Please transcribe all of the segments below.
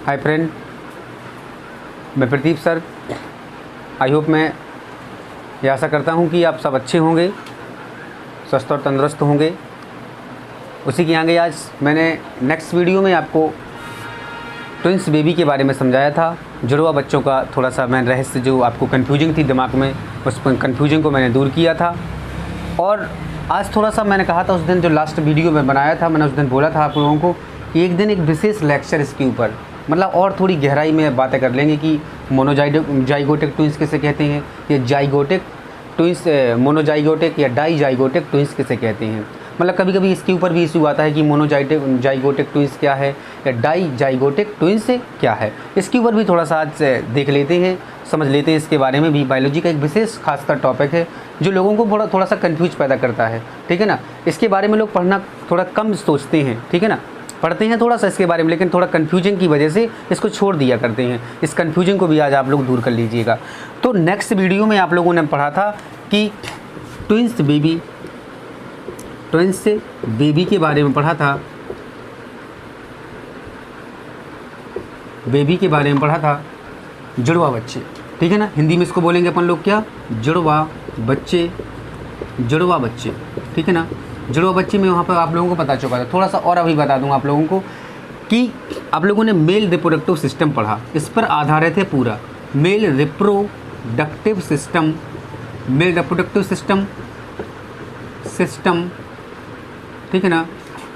Hi friend, मैं Pradeep sir. I hope मैं ये आशा करता हूँ कि आप सब अच्छे होंगे, स्वस्थ और तंदुरुस्त होंगे। उसी के आगे आज मैंने नेक्स्ट वीडियो में आपको ट्विंस बेबी के बारे में समझाया था। जुड़वा बच्चों का थोड़ा सा मैं रहस्य जो आपको कन्फ्यूजिंग थी दिमाग में, उस कन्फ्यूजन को मैंने दूर किया था। और आज थोड़ा सा मैंने कहा था उस दिन जो लास्ट वीडियो में बनाया था, मैंने उस दिन बोला था आप लोगों को कि एक दिन एक विशेष लेक्चर इसके ऊपर मतलब और थोड़ी गहराई में बातें कर लेंगे कि मोनोजाइगोटिक ट्विंस किसे कहते हैं, या जाइगोटिक ट्विंस, मोनोजाइगोटिक या डाईजाइगोटिक ट्विंस किसे कहते हैं। मतलब कभी कभी इसके ऊपर भी इशू आता है कि मोनोजाइगोटिक ट्विंस क्या है या डाईजाइगोटिक ट्विंस क्या है। इसके ऊपर भी थोड़ा सा आज देख लेते हैं, समझ लेते हैं। इसके बारे में भी बायोलॉजी का एक विशेष खासकर टॉपिक है जो लोगों को थोड़ा सा कंफ्यूज पैदा करता है, ठीक है ना। इसके बारे में लोग पढ़ना थोड़ा कम सोचते हैं, ठीक है ना। पढ़ते हैं थोड़ा सा इसके बारे में, लेकिन थोड़ा कन्फ्यूजन की वजह से इसको छोड़ दिया करते हैं। इस कन्फ्यूजन को भी आज आप लोग दूर कर लीजिएगा। तो नेक्स्ट वीडियो में आप लोगों ने पढ़ा था कि ट्विंस बेबी के बारे में पढ़ा था। बेबी के बारे में पढ़ा था, जुड़वा बच्चे, ठीक है ना। हिंदी में इसको बोलेंगे अपन लोग क्या, जुड़वा बच्चे, जुड़वा बच्चे, ठीक है ना। जुड़वा बच्चे में वहाँ पर आप लोगों को पता चुका था। थोड़ा सा और अभी बता दूँ आप लोगों को कि आप लोगों ने मेल रिप्रोडक्टिव सिस्टम पढ़ा, इस पर आधारित है पूरा male reproductive system, male reproductive system, ठीक है ना।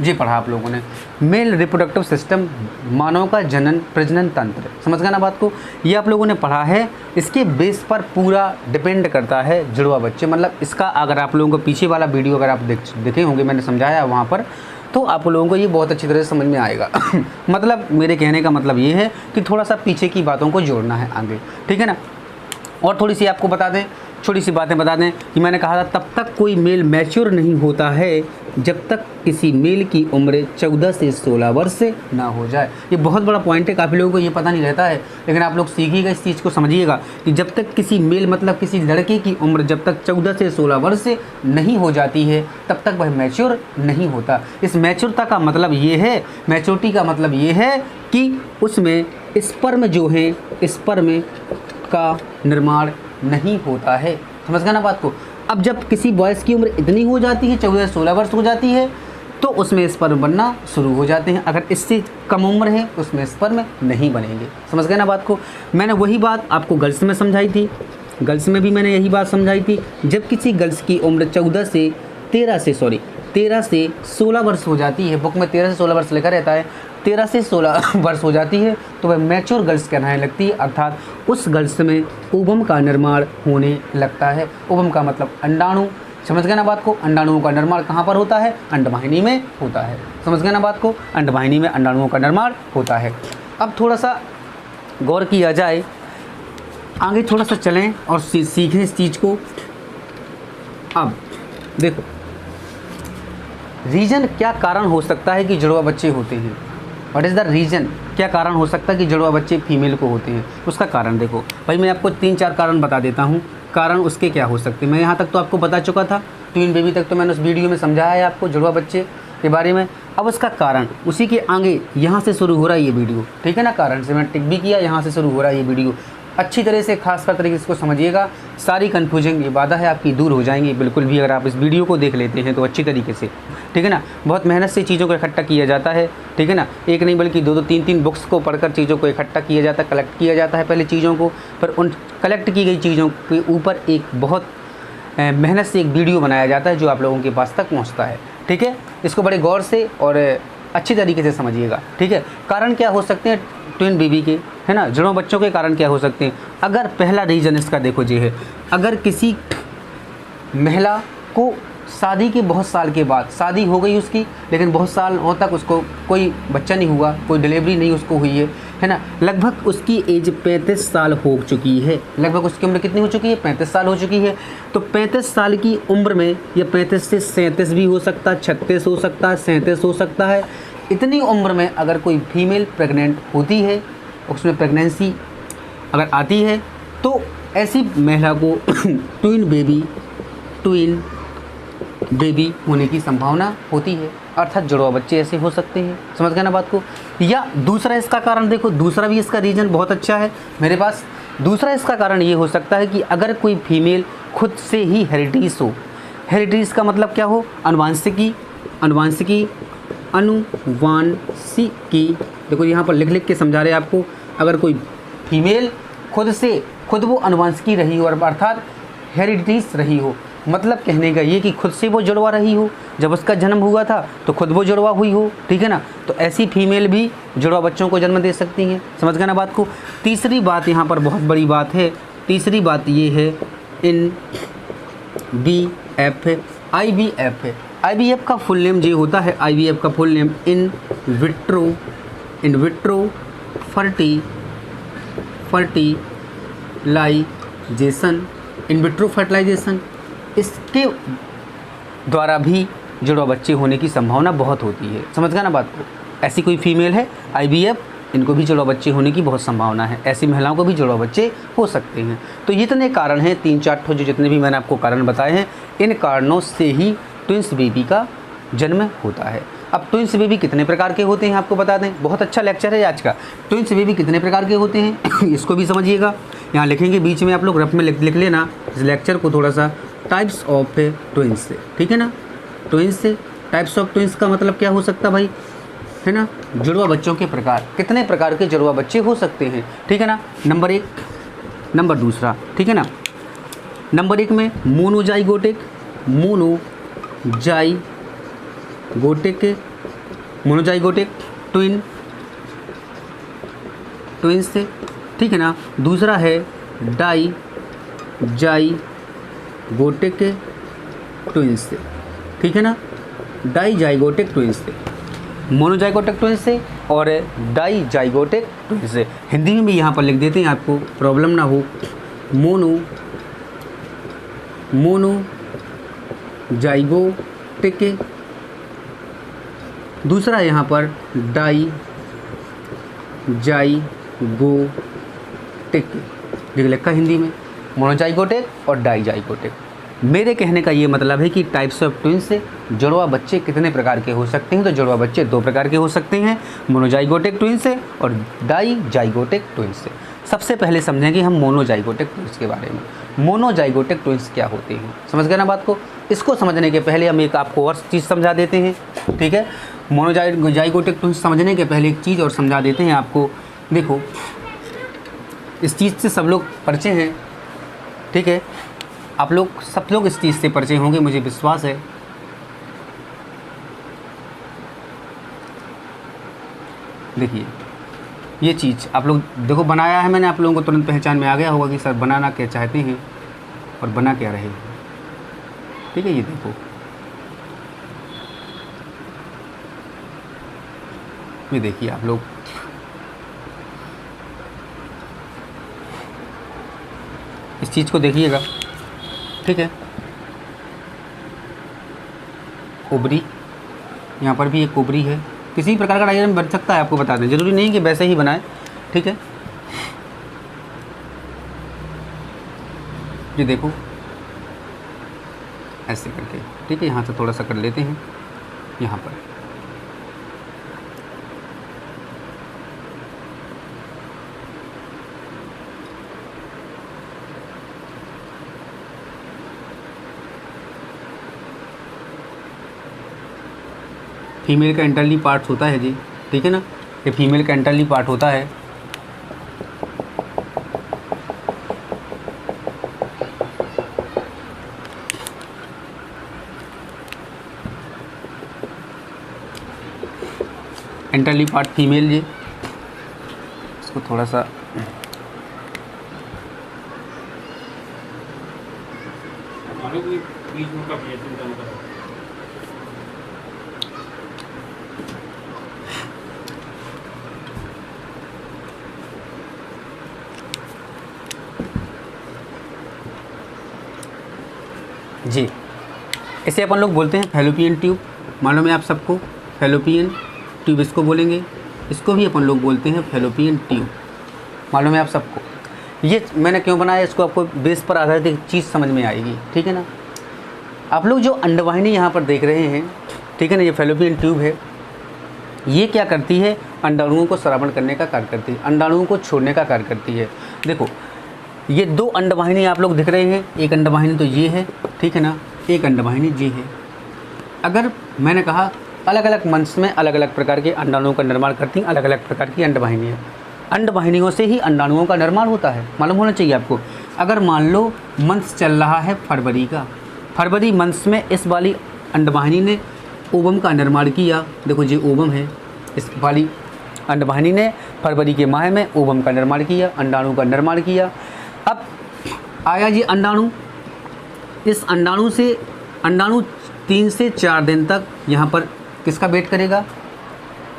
ये पढ़ा आप लोगों ने मेल रिप्रोडक्टिव सिस्टम, मानव का जनन प्रजनन तंत्र, समझ गए ना बात को। ये आप लोगों ने पढ़ा है। इसके बेस पर पूरा डिपेंड करता है जुड़वा बच्चे। मतलब इसका अगर आप लोगों को पीछे वाला वीडियो अगर आप देखे होंगे, मैंने समझाया वहाँ पर, तो आप लोगों को ये बहुत अच्छी तरह से समझ में आएगा। मतलब मेरे कहने का मतलब ये है कि थोड़ा सा पीछे की बातों को जोड़ना है आगे, ठीक है ना। और थोड़ी सी आपको बता दें, छोटी सी बातें बता दें कि मैंने कहा था तब तक कोई मेल मैच्योर नहीं होता है जब तक किसी मेल की उम्र 14 से 16 वर्ष से ना हो जाए। ये बहुत बड़ा पॉइंट है, काफ़ी लोगों को ये पता नहीं रहता है, लेकिन आप लोग सीखिएगा, इस चीज़ को समझिएगा कि जब तक किसी मेल मतलब किसी लड़के की उम्र जब तक 14 से 16 वर्ष से नहीं हो जाती है तब तक वह मैच्योर नहीं होता। इस मैच्योरता का मतलब ये है, मैच्योरिटी का मतलब ये है कि उसमें स्पर्म जो है, स्पर्म का निर्माण नहीं होता है, समझ गए ना बात को। अब जब किसी बॉयज़ की उम्र इतनी हो जाती है, 14 से 16 वर्ष हो जाती है, तो उसमें स्पर्म बनना शुरू हो जाते हैं। अगर इससे कम उम्र है तो उसमें स्पर्म नहीं बनेंगे, समझ गए ना बात को। मैंने वही बात आपको गर्ल्स में समझाई थी, गर्ल्स में भी मैंने यही बात समझाई थी। जब किसी गर्ल्स की उम्र 13 से 16 वर्ष हो जाती है, बुक में 13 से 16 वर्ष लिखा रहता है, 13 से 16 वर्ष हो जाती है तो वह मैच्योर गर्ल्स कहलाने लगती है। अर्थात उस गर्ल्स में ओवम का निर्माण होने लगता है। ओवम का मतलब अंडाणु, समझ गए ना बात को। अंडाणुओं का निर्माण कहाँ पर होता है, अंडवाहिनी में होता है, समझ गए ना बात को। अंडवाहिनी में अंडाणुओं का निर्माण होता है। अब थोड़ा सा गौर किया जाए, आगे थोड़ा सा चलें और सीखें इस चीज़ को। अब देखो, रीज़न क्या कारण हो सकता है कि जुड़वा बच्चे होते हैं। व्हाट इज़ द रीज़न, क्या कारण हो सकता है कि जुड़वा बच्चे फीमेल को होते हैं। उसका कारण देखो भाई, मैं आपको 3-4 कारण बता देता हूँ, कारण उसके क्या हो सकते हैं। मैं यहाँ तक तो आपको बता चुका था, ट्विन बेबी तक तो मैंने उस वीडियो में समझाया है आपको जुड़वा बच्चे के बारे में। अब उसका कारण उसी के आगे यहाँ से शुरू हो रहा है ये वीडियो, ठीक है ना। कारण से मैं टिक भी किया, यहाँ से शुरू हो रहा है ये वीडियो। अच्छी तरह से खासकर तरीके से इसको समझिएगा, सारी कन्फ्यूजन ये वादा है आपकी दूर हो जाएंगी बिल्कुल भी, अगर आप इस वीडियो को देख लेते हैं तो अच्छी तरीके से, ठीक है ना। बहुत मेहनत से चीज़ों को इकट्ठा किया जाता है, ठीक है ना। एक नहीं बल्कि 2-2, 3-3 बुक्स को पढ़कर चीज़ों को इकट्ठा किया जाता है, कलेक्ट किया जाता है पहले चीज़ों को, पर उन कलेक्ट की गई चीज़ों के ऊपर एक बहुत मेहनत से एक वीडियो बनाया जाता है जो आप लोगों के पास तक पहुँचता है, ठीक है। इसको बड़े गौर से और अच्छी तरीके से समझिएगा, ठीक है। कारण क्या हो सकते हैं ट्विन बेबी के, है ना, जुड़वा बच्चों के कारण क्या हो सकते हैं। अगर पहला रीज़न इसका देखो जी है, अगर किसी महिला को शादी के बहुत साल के बाद, शादी हो गई उसकी लेकिन बहुत सालों तक उसको कोई बच्चा नहीं हुआ, कोई डिलीवरी नहीं उसको हुई है ना, लगभग उसकी एज 35 साल हो चुकी है, लगभग उसकी उम्र कितनी हो चुकी है, 35 साल हो चुकी है। तो 35 साल की उम्र में या 35 से 37 भी हो सकता है, 36 हो सकता है, 37 हो सकता है। इतनी उम्र में अगर कोई फीमेल प्रेग्नेंट होती है, उसमें प्रेगनेंसी अगर आती है, तो ऐसी महिला को ट्विन बेबी होने की संभावना होती है, अर्थात जुड़वा बच्चे ऐसे हो सकते हैं। समझ गए ना बात को। या दूसरा इसका कारण देखो, दूसरा भी इसका रीज़न बहुत अच्छा है मेरे पास। दूसरा इसका कारण ये हो सकता है कि अगर कोई फीमेल खुद से ही हेरिडिटीज हो। हेरिडिटीज का मतलब क्या हो? अनुवांशिकी। देखो यहाँ पर लिख लिख के समझा रहे हैं आपको। अगर कोई फीमेल खुद वो अनुवांशिकी रही हो, अर्थात हेरिडिटीज रही हो, मतलब कहने का ये कि खुद से वो जुड़वा रही हो, जब उसका जन्म हुआ था तो खुद वो जुड़वा हुई हो, ठीक है ना। तो ऐसी फीमेल भी जुड़वा बच्चों को जन्म दे सकती हैं। समझ गए ना बात को। तीसरी बात यहाँ पर बहुत बड़ी बात है। तीसरी बात ये है इन IVF है। IVF का फुल नेम ये होता है, IVF का full name in vitro fertilisation. इसके द्वारा भी जुड़वा बच्चे होने की संभावना बहुत होती है। समझ गए ना बात को। ऐसी कोई फीमेल है IVF, इनको भी जुड़वा बच्चे होने की बहुत संभावना है। ऐसी महिलाओं को भी जुड़वा बच्चे हो सकते हैं। तो ये इतने कारण हैं, 3-4 ठो जो जितने भी मैंने आपको कारण बताए हैं, इन कारणों से ही ट्विंस बेबी का जन्म होता है। अब ट्विंस बेबी कितने प्रकार के होते हैं आपको बता दें। बहुत अच्छा लेक्चर है आज का। ट्विंस बेबी कितने प्रकार के होते हैं इसको भी समझिएगा। यहाँ लिखेंगे बीच में, आप लोग रफ में लिख लेना इस लेक्चर को थोड़ा सा। टाइप्स ऑफ ट्विंस, ठीक है ना। टाइप्स ऑफ ट्विंस का मतलब क्या हो सकता भाई, है ना। जुड़वा बच्चों के प्रकार, कितने प्रकार के जुड़वा बच्चे हो सकते हैं, ठीक है ना। नंबर 1, नंबर दूसरा, ठीक है ना। नंबर 1 में मोनोजाइगोटिक ट्विंस, ठीक है ना। दूसरा है डाइजाइगोटिक ट्विंस, ठीक है ना। डाइजाइगोटिक ट्विंस, मोनोजाइगोटिक ट्विंस और डाइजाइगोटिक ट्विंस। हिंदी में भी यहाँ पर लिख देते हैं, आपको प्रॉब्लम ना हो। मोनोजाइगोटिक, दूसरा यहाँ पर डाइजाइगोटिक लिख लिखा हिंदी में, मोनोजाइगोटिक और डाइजाइगोटिक। मेरे कहने का ये मतलब है कि टाइप्स ऑफ ट्विंस से जुड़वा बच्चे कितने प्रकार के हो सकते हैं। तो जुड़वा बच्चे 2 प्रकार के हो सकते हैं, मोनोजाइगोटिक ट्विंस से और डाइजाइगोटिक ट्विंस से। सबसे पहले समझेंगे हम मोनोजाइगोटिक ट्विंस के बारे में। मोनोजाइगोटिक ट्विंस क्या होते हैं, समझ गए ना बात को। इसको समझने के पहले हम एक आपको और चीज़ समझा देते हैं, ठीक है। मोनोजाइगोटिक ट्विंस समझने के पहले एक चीज़ और समझा देते हैं आपको। देखो, इस चीज़ से सब लोग परिचय हैं, ठीक है। आप लोग सब लोग इस चीज़ से परिचय होंगे, मुझे विश्वास है। देखिए, ये चीज़ आप लोग देखो बनाया है मैंने, आप लोगों को तुरंत पहचान में आ गया होगा कि सर बनाना क्या चाहते हैं और बना क्या रहे हैं, ठीक है। ये देखो, ये देखिए आप लोग, इस चीज़ को देखिएगा, ठीक है। ओबरी, यहाँ पर भी एक ओबरी है। किसी प्रकार का डायग्राम बन सकता है, आपको बता दें, जरूरी नहीं कि वैसे ही बनाए, ठीक है। ये देखो ऐसे करके, ठीक है। यहाँ से थोड़ा सा कर लेते हैं, यहाँ पर फीमेल का इंटरनली पार्ट होता है जी, ठीक है ना। ये फीमेल का इंटरनली पार्ट होता है। इंटरनली पार्ट फीमेल जी, इसको थोड़ा सा जी, इसे अपन लोग बोलते हैं फैलोपियन ट्यूब। मालूम है आप सबको, फैलोपियन ट्यूब इसको बोलेंगे। इसको भी अपन लोग बोलते हैं फैलोपियन ट्यूब, मालूम है आप सबको। ये मैंने क्यों बनाया, इसको आपको बेस पर आधारित एक चीज़ समझ में आएगी, ठीक है ना। आप लोग जो अंडवाहिनी यहाँ पर देख रहे हैं, ठीक है ना, ये फैलोपियन ट्यूब है, ये क्या करती है, अंडाणुओं को श्रावण करने का कार्य करती है, अंडाणुओं को छोड़ने का कार्य करती है। देखो ये 2 अंडवाहिनी आप लोग दिख रहे हैं, एक अंडवाहिनी तो ये है, ठीक है ना, एक अंडवाहिनी ये है। अगर मैंने कहा अलग अलग मंथ में अलग अलग प्रकार के अंडाणुओं का निर्माण करती हैं अलग अलग प्रकार की अंडवाहिनियाँ, अंडवाहिनियों से ही अंडाणुओं का निर्माण होता है, मालूम होना चाहिए आपको। अगर मान लो मंथ चल रहा है फरवरी का, फरवरी मंथ में इस वाली अंडवाहिनी ने ओवम का निर्माण किया, देखो ये ओवम है, इस वाली अंडवाहिनी ने फरवरी के माह में ओवम का निर्माण किया, अंडाणु का निर्माण किया। अब आया ये अंडाणु, इस अंडाणु से अंडाणु 3 से 4 दिन तक यहाँ पर किसका वेट करेगा,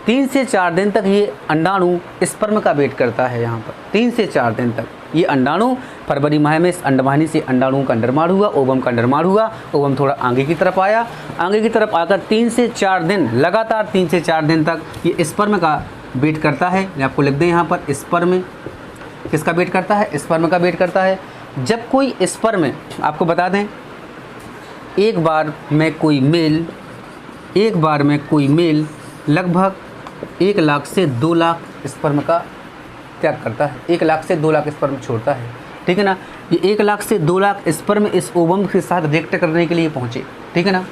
3 से 4 दिन तक ये अंडाणु स्पर्म का वेट करता है। यहाँ पर 3 से 4 दिन तक ये अंडाणु, फरवरी माह में इस अंडवाहिनी से अंडाणुओं का निर्माण हुआ, ओवम का निर्माण हुआ, ओवम थोड़ा आगे की तरफ आया, आगे की तरफ आकर 3 से 4 दिन लगातार 3 से 4 दिन तक ये स्पर्म का वेट करता है। आपको लिख दें यहाँ पर, स्पर्म किसका वेट करता है, स्पर्म का वेट करता है। जब कोई स्पर्म, आपको बता दें, एक बार में कोई मेल लगभग 1 लाख से 2 लाख स्पर्म का त्याग करता है, 1 लाख से 2 लाख स्पर्म छोड़ता है, ठीक है ना। ये 1 लाख से 2 लाख स्पर्म इस ओवम के साथ रिएक्ट करने के लिए पहुँचे, ठीक है ना।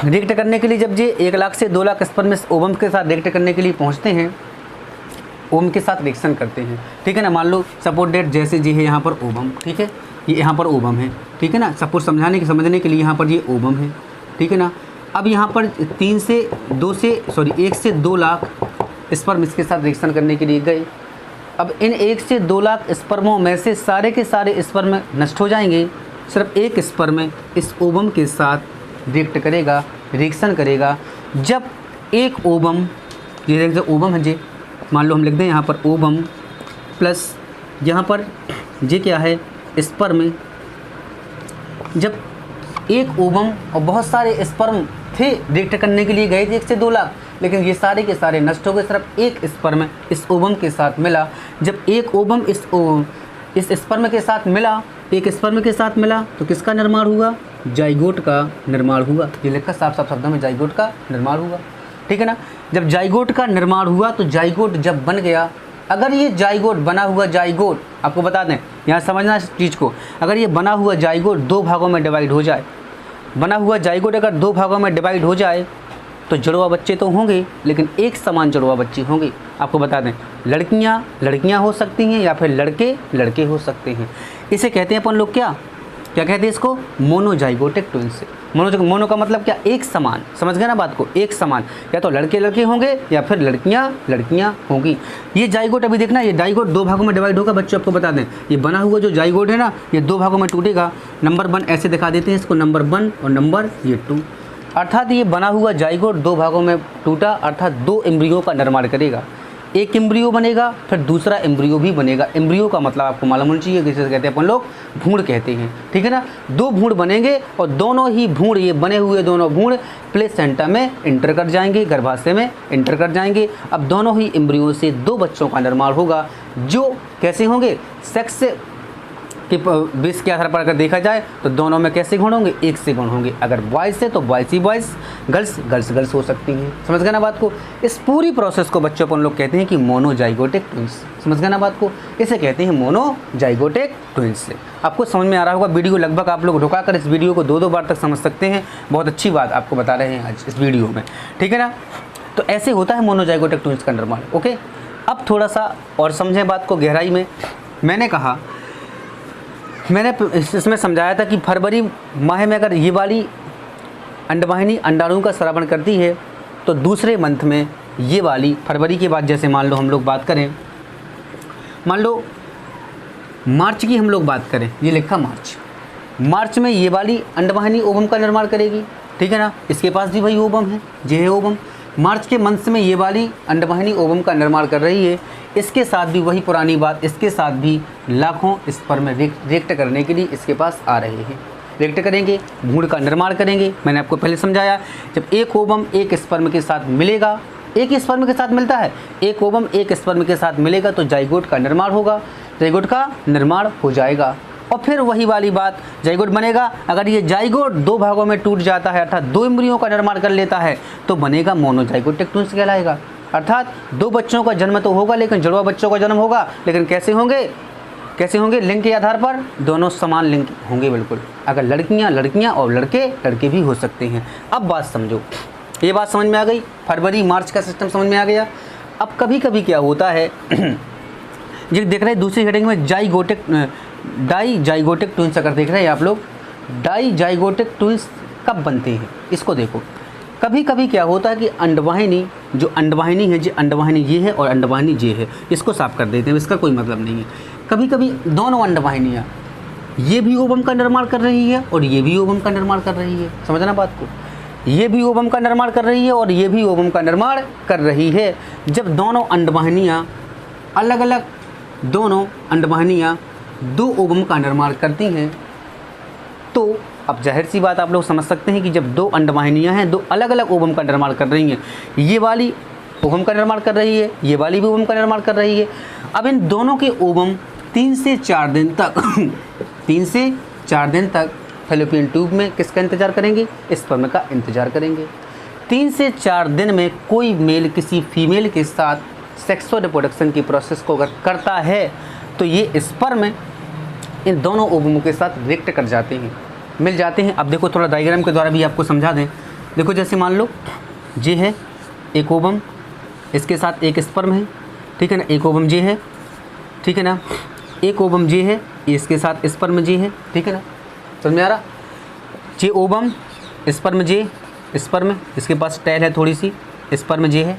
रिएक्ट करने के लिए जब ये 1 लाख से 2 लाख स्पर्म इस ओवम के साथ रिएक्ट करने के लिए पहुँचते हैं, ओवम के साथ रिएक्शन करते हैं, ठीक है ना। मान लो सपोज डेट जैसे जी है यहाँ पर ओवम, ठीक है, ये यहाँ पर ओवम है, ठीक है ना। सपोज समझने के लिए यहाँ पर ये ओवम है, ठीक है ना। अब यहाँ पर 1 से 2 लाख स्पर्म इसके साथ रिएक्शन करने के लिए गए। अब इन 1 से 2 लाख स्पर्मों में से सारे के सारे स्पर्म नष्ट हो जाएंगे, सिर्फ एक स्पर्म इस ओवम के साथ रिएक्ट करेगा, रिएक्शन करेगा। जब एक ओवम, ये ओवम है जी, मान लो हम लिख दें यहाँ पर ओवम प्लस यहाँ पर ये क्या है, स्पर्म। जब एक ओवम और बहुत सारे स्पर्म थे रिएक्ट करने के लिए गए थे 1 से 2 लाख, लेकिन ये सारे के सारे नष्ट हो गए, सिर्फ एक स्पर्म इस ओवम के साथ मिला। जब एक ओवम इस स्पर्म के साथ मिला, एक स्पर्म के साथ मिला तो किसका निर्माण हुआ, जाइगोट का निर्माण हुआ। ये लिखा साफ साफ शब्दों में, जाइगोट का निर्माण हुआ, ठीक है ना। जब जाइगोट का निर्माण हुआ तो जाइगोट जब बन गया, अगर ये जाइगोट बना हुआ जाइगोट, आपको बता दें यहाँ समझना इस चीज़ को, अगर ये बना हुआ जाइगोट 2 भागों में डिवाइड हो जाए, बना हुआ जाइगोट अगर 2 भागों में डिवाइड हो जाए तो जुड़वा बच्चे तो होंगे, लेकिन एक समान जुड़वा बच्चे होंगे। आपको बता दें लड़कियाँ हो सकती हैं या फिर लड़के हो सकते हैं। इसे कहते हैं अपन लोग क्या कहते हैं इसको, मोनोजाइगोटिक ट्विंस। मोनो का मतलब क्या, एक समान, समझ गए ना बात को, एक समान, या तो लड़के होंगे या फिर लड़कियाँ होंगी। ये जाइगोट अभी देखना, ये जाइगोट 2 भागों में डिवाइड होगा बच्चों। आपको बता दें ये बना हुआ जो जाइगोट है ना, ये 2 भागों में टूटेगा। नंबर 1 ऐसे दिखा देते हैं इसको, नंबर 1 और नंबर 2, अर्थात ये बना हुआ जाइगोट 2 भागों में टूटा, अर्थात 2 एम्ब्रियो का निर्माण करेगा। एक एम्ब्रियो बनेगा फिर दूसरा एम्ब्रियो भी बनेगा। एम्ब्रियो का मतलब आपको मालूम होना चाहिए, जिसे कहते हैं अपन लोग भ्रूण कहते हैं, ठीक है ना। 2 भ्रूण बनेंगे और दोनों ही भ्रूण, ये बने हुए दोनों भ्रूण प्लेसेंटा में इंटर कर जाएंगे, गर्भाशय में इंटर कर जाएंगे। अब दोनों ही एम्ब्रियो से 2 बच्चों का निर्माण होगा, जो कैसे होंगे, सेक्स कि बेस के आधार पर अगर देखा जाए तो दोनों में कैसे गुण होंगे, 1 से गुण होंगे। अगर बॉयज़ है तो बॉयज़ ही बॉयज़, गर्ल्स हो सकती हैं। समझ गए ना बात को। इस पूरी प्रोसेस को बच्चों अपन लोग कहते हैं कि मोनोजाइगोटिक ट्विंस। समझ गए ना बात को, इसे कहते हैं मोनोजाइगोटिक ट्विंस। आपको समझ में आ रहा होगा। वीडियो लगभग आप लोग रुका कर इस वीडियो को 2 बार तक समझ सकते हैं। बहुत अच्छी बात आपको बता रहे हैं आज इस वीडियो में, ठीक है ना। तो ऐसे होता है मोनोजाइगोटिक ट्विंस का निर्माण। ओके, अब थोड़ा सा और समझें बात को गहराई में। मैंने इसमें समझाया था कि फरवरी माह में अगर ये वाली अंडवाहिनी अंडाणु का स्रावन करती है तो दूसरे मंथ में ये वाली, फरवरी के बाद जैसे मान लो हम लोग बात करें, मान लो मार्च की हम लोग बात करें, ये लिखा मार्च में ये वाली अंडवाहिनी ओवम का निर्माण करेगी, ठीक है ना। इसके पास भी वही ओवम है, ये है ओवम। मार्च के मंथ में ये वाली अंडवाहिनी ओवम का निर्माण कर रही है। इसके साथ भी वही पुरानी बात, इसके साथ भी लाखों स्पर्म रिएक्ट करने के लिए इसके पास आ रहे हैं। रिएक्ट करेंगे, भ्रूण का निर्माण करेंगे। मैंने आपको पहले समझाया, जब एक ओवम एक स्पर्म के साथ मिलेगा, एक ही स्पर्म के साथ मिलता है, एक ओवम एक स्पर्म के साथ मिलेगा तो जाइगोट का निर्माण होगा, जाइगोट का निर्माण हो जाएगा। और फिर वही वाली बात, जाइगोट बनेगा। अगर ये जाइगोट दो भागों में टूट जाता है अर्थात दो एम्ब्रियो का निर्माण कर लेता है तो बनेगा मोनोजाइगोटिक ट्विंस कहलाएगा। अर्थात दो बच्चों का जन्म तो होगा लेकिन जुड़वा बच्चों का जन्म होगा, लेकिन कैसे होंगे लिंग के आधार पर दोनों समान लिंग होंगे बिल्कुल। अगर लड़कियां और लड़के भी हो सकते हैं। अब बात समझो, ये बात समझ में आ गई, फरवरी मार्च का सिस्टम समझ में आ गया। अब कभी कभी क्या होता है ये देख रहे हैं दूसरी हेडिंग में डाईजाइगोटिक ट्विंस, अगर देख रहे हैं आप लोग डाईजाइगोटिक ट्विंस कब बनते हैं इसको देखो। कभी कभी क्या होता है कि अंडवाहिनी है, जो अंडवाहिनी ये है और अंडवाहिनी ये है, इसको साफ कर देते हैं, इसका कोई मतलब नहीं है। कभी कभी दोनों अंडवाहिनियाँ ये भी ओवम का निर्माण कर रही है और ये भी ओवम का निर्माण कर रही है, समझना बात को, ये भी ओवम का निर्माण कर रही है और ये भी ओवम का निर्माण कर रही है। जब दोनों अंडवाहिनियाँ अलग अलग दोनों अंडवाहिनियाँ दो ओवम का निर्माण करती हैं तो अब जाहिर सी बात आप लोग समझ सकते हैं कि जब दो अंडवाहिनियाँ हैं दो अलग अलग ओवम का निर्माण कर रही हैं, ये वाली ओवम का निर्माण कर रही है, ये वाली भी ओवम का निर्माण कर रही है। अब इन दोनों के ओवम 3 से 4 दिन तक फैलोपियन ट्यूब में किसका इंतजार करेंगे, स्पर्म का इंतजार करेंगे। 3 से 4 दिन में कोई मेल किसी फीमेल के साथ सेक्सुअल रिप्रोडक्शन की प्रोसेस को अगर करता है तो ये स्पर्म इन दोनों ओवमों के साथ रिएक्ट कर जाते हैं, मिल जाते हैं। अब देखो थोड़ा डायग्राम के द्वारा भी आपको समझा दें। देखो जैसे मान लो ये है एक ओवम, इसके साथ एक स्पर्म है, ठीक है ना, एक ओवम ये है, ठीक है ना, एक ओवम ये है, इसके साथ स्पर्म ये है, ठीक है ना, समझ में आ रहा। ये ओवम स्पर्म ये स्पर्म, इसके पास टैल है थोड़ी सी, स्पर्म ये है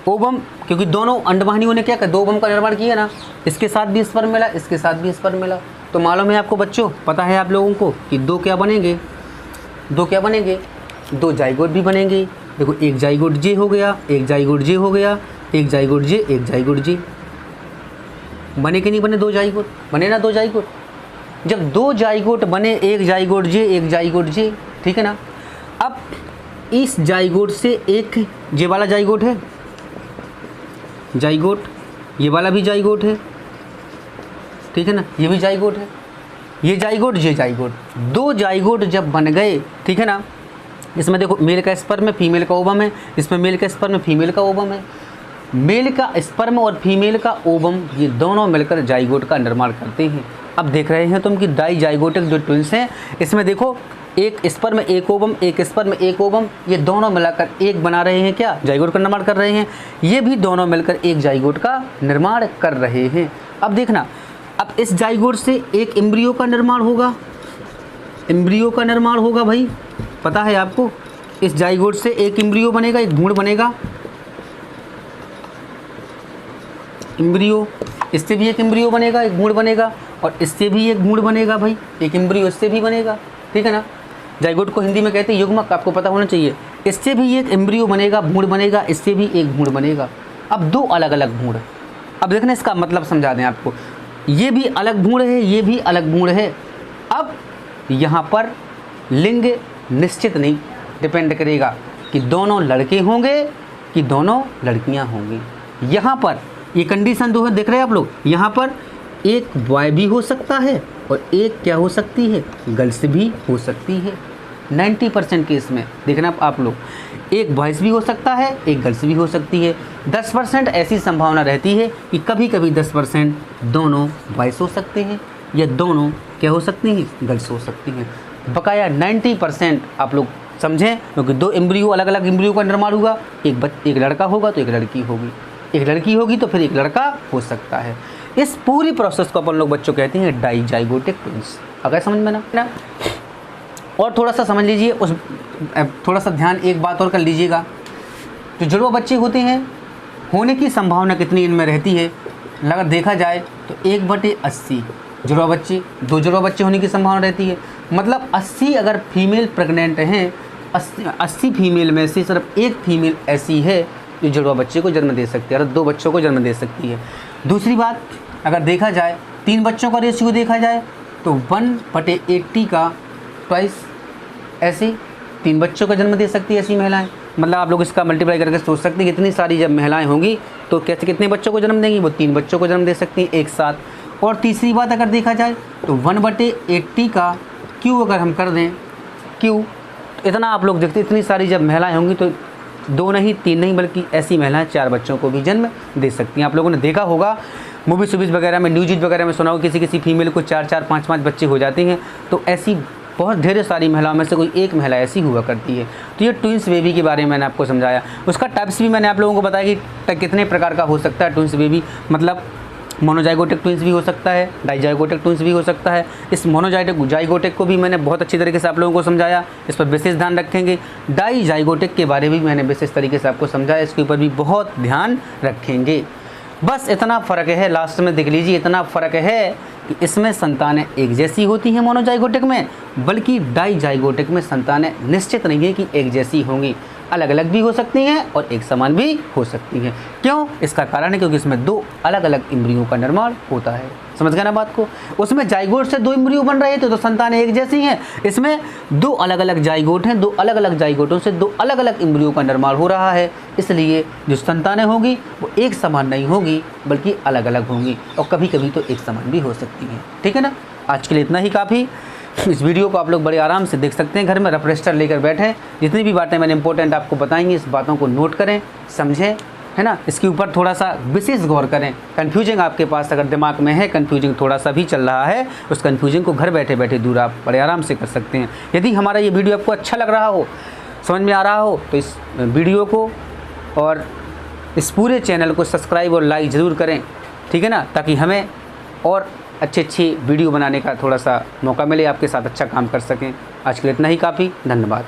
ओवम, क्योंकि दोनों अंडवाहिनियों ने क्या कर दो ओवम का निर्माण किया ना, इसके साथ भी स्पर्म मिला, इसके साथ भी स्पर्म मिला। तो मालूम है आपको बच्चों, पता है आप लोगों को कि दो क्या बनेंगे, दो जाइगोट भी बनेंगे। देखो एक जाइगोट जे हो गया, एक जाइगोट जे हो गया, एक जाइगोट जे, एक जाइगोट जे, बने कि नहीं बने, दो जाइगोट बने ना, दो जाइगोट। जब दो जाइगोट बने, एक जाइगोट जे, एक जाइगोट जे, ठीक है ना। अब इस जाइगोट से एक जे वाला जाइगोट है, जाइगोट ये वाला भी जाइगोट है, ठीक है ना, ये भी जाइगोट है, ये जाइगोट ये जाइगोट, दो जाइगोट जब बन गए, ठीक है ना। इसमें देखो मेल का स्पर्म है, फीमेल का ओवम है, इसमें मेल का स्पर्म फीमेल का ओवम है। मेल का स्पर्म और फीमेल का ओवम ये दोनों मिलकर जाइगोट का निर्माण करते हैं। अब देख रहे हैं तुम कि डाईजाइगोटिक जो ट्विंस हैं इसमें देखो एक स्पर्म एक ओवम, एक स्पर्म एक ओवम, ये दोनों मिलाकर एक बना रहे हैं, क्या जाइगोट का निर्माण कर रहे हैं। ये भी दोनों मिलकर एक जाइगोट का निर्माण कर रहे हैं। अब देखना, अब इस जाइगोट से एक एम्ब्रियो का निर्माण होगा, एम्ब्रियो का निर्माण होगा भाई, पता है आपको। इस जाइगोट से एक एम्ब्रियो बनेगा, एक भ्रूण बनेगा, एम्ब्रियो, इससे भी एक एम्ब्रियो बनेगा, एक भ्रूण बनेगा, और इससे भी एक भ्रूण बनेगा भाई, एक एम्ब्रियो इससे भी बनेगा, ठीक है ना। जाइगोट को हिंदी में कहते हैं युग्मक, आपको पता होना चाहिए। इससे भी एक एम्ब्रियो बनेगा, भ्रूण बनेगा, इससे भी एक भ्रूण बनेगा। अब दो अलग अलग भ्रूण। अब देखना इसका मतलब समझा दें आपको, ये भी अलग भ्रूण है, ये भी अलग भ्रूण है। अब यहाँ पर लिंग निश्चित नहीं डिपेंड करेगा कि दोनों लड़के होंगे कि दोनों लड़कियाँ होंगी। यहाँ पर ये कंडीशन दो है, देख रहे हैं आप लोग, यहाँ पर एक बॉय भी हो सकता है और एक क्या हो सकती है, गर्ल्स भी हो सकती है। 90% केस में देखना आप लोग, एक बॉयज़ भी हो सकता है, एक गर्ल्स भी हो सकती है। 10% ऐसी संभावना रहती है कि कभी कभी 10% दोनों बॉयज़ हो सकते हैं या दोनों क्या हो सकती हैं, गर्ल्स हो सकती हैं। बकाया 90% आप लोग समझें, क्योंकि दो एम्ब्रियो अलग अलग एम्ब्रियो का निर्माण हुआ, एक लड़का होगा तो एक लड़की होगी, एक लड़की होगी तो फिर एक लड़का हो सकता है। इस पूरी प्रोसेस को अपन लोग बच्चों कहते हैं डाईजाइगोटिक ट्विंस। अगर समझ में ना, और थोड़ा सा समझ लीजिए, उस थोड़ा सा ध्यान एक बात और कर लीजिएगा, जो जुड़वा बच्चे होते हैं होने की संभावना कितनी इनमें रहती है, अगर देखा जाए तो 1/80 जुड़वा बच्चे, दो जुड़वा बच्चे होने की संभावना रहती है। मतलब 80 अगर फीमेल प्रेग्नेंट हैं, 80 फीमेल में से सिर्फ एक फीमेल ऐसी है जो जुड़वा बच्चे को जन्म दे सकती है, और दो बच्चों को जन्म दे सकती है। दूसरी बात, अगर देखा जाए 3 बच्चों का रेशियो देखा जाए तो 1/80 का ट्वाइस ऐसे 3 बच्चों का जन्म दे सकती है ऐसी महिलाएं। मतलब आप लोग इसका मल्टीप्लाई करके सोच सकते हैं कितनी सारी जब महिलाएं होंगी तो कैसे कितने बच्चों को जन्म देंगी, वो 3 बच्चों को जन्म दे सकती हैं एक साथ। और तीसरी बात अगर देखा जाए तो 1/80 का क्यू अगर हम कर दें, क्यू इतना आप लोग देखते इतनी सारी जब महिलाएं होंगी तो 2 नहीं 3 नहीं बल्कि ऐसी महिलाएं 4 बच्चों को भी जन्म दे सकती हैं। आप लोगों ने देखा होगा मूवीज़ वगैरह में, न्यूज़ वगैरह में सुना हो किसी फीमेल को 4-4 5-5 बच्चे हो जाते हैं। तो ऐसी बहुत ढेर सारी महिलाओं में से कोई एक महिला ऐसी हुआ करती है। तो ये ट्विंस बेबी के बारे में मैंने आपको समझाया। उसका टाइप्स भी मैंने आप लोगों को बताया कि कितने प्रकार का हो सकता है ट्विंस बेबी, मतलब मोनोजाइगोटिक ट्विंस भी हो सकता है, डाइजाइगोटिक ट्विंस भी हो सकता है। इस मोनोजाइगोटिक को भी मैंने बहुत अच्छी तरीके से आप लोगों को समझाया, इस पर विशेष ध्यान रखेंगे। डाइजाइगोटिक के बारे में भी मैंने विशेष तरीके से आपको समझाया, इसके ऊपर भी बहुत ध्यान रखेंगे। बस इतना फ़र्क है, लास्ट में देख लीजिए, इतना फ़र्क है कि इसमें संतानें एक जैसी होती हैं मोनोजाइगोटिक में, बल्कि डाइजाइगोटिक में संतानें निश्चित नहीं है कि एक जैसी होंगी, अलग अलग भी हो सकती हैं और एक समान भी हो सकती हैं। क्यों? इसका कारण है क्योंकि इसमें 2 अलग अलग इम्ब्रियो का निर्माण होता है। समझ गए ना बात को? उसमें जाइगोट से 2 इम्ब्रियो बन रहे थे तो संतानें एक जैसी हैं, इसमें 2 अलग अलग जाइगोट हैं, 2 अलग अलग जाइगोटों से 2 अलग अलग इम्ब्रियो का निर्माण हो रहा है। इसलिए जो संतानें होंगी वो एक समान नहीं होंगी बल्कि अलग अलग होंगी और कभी कभी तो एक समान भी हो सकती हैं। ठीक है ना? आज के लिए इतना ही काफ़ी। इस वीडियो को आप लोग बड़े आराम से देख सकते हैं, घर में रफ रजिस्टर लेकर बैठें, जितनी भी बातें मैंने इंपॉर्टेंट आपको बताएंगी इस बातों को नोट करें, समझें, है ना? इसके ऊपर थोड़ा सा विशेष गौर करें। कन्फ्यूजिंग आपके पास अगर दिमाग में है, कन्फ्यूजिंग थोड़ा सा भी चल रहा है, उस कन्फ्यूजिंग को घर बैठे बैठे दूर आप बड़े आराम से कर सकते हैं। यदि हमारा ये वीडियो आपको अच्छा लग रहा हो, समझ में आ रहा हो, तो इस वीडियो को और इस पूरे चैनल को सब्सक्राइब और लाइक ज़रूर करें, ठीक है ना? ताकि हमें और अच्छी वीडियो बनाने का थोड़ा सा मौका मिले, आपके साथ अच्छा काम कर सकें। आज के लिए इतना ही काफ़ी। धन्यवाद।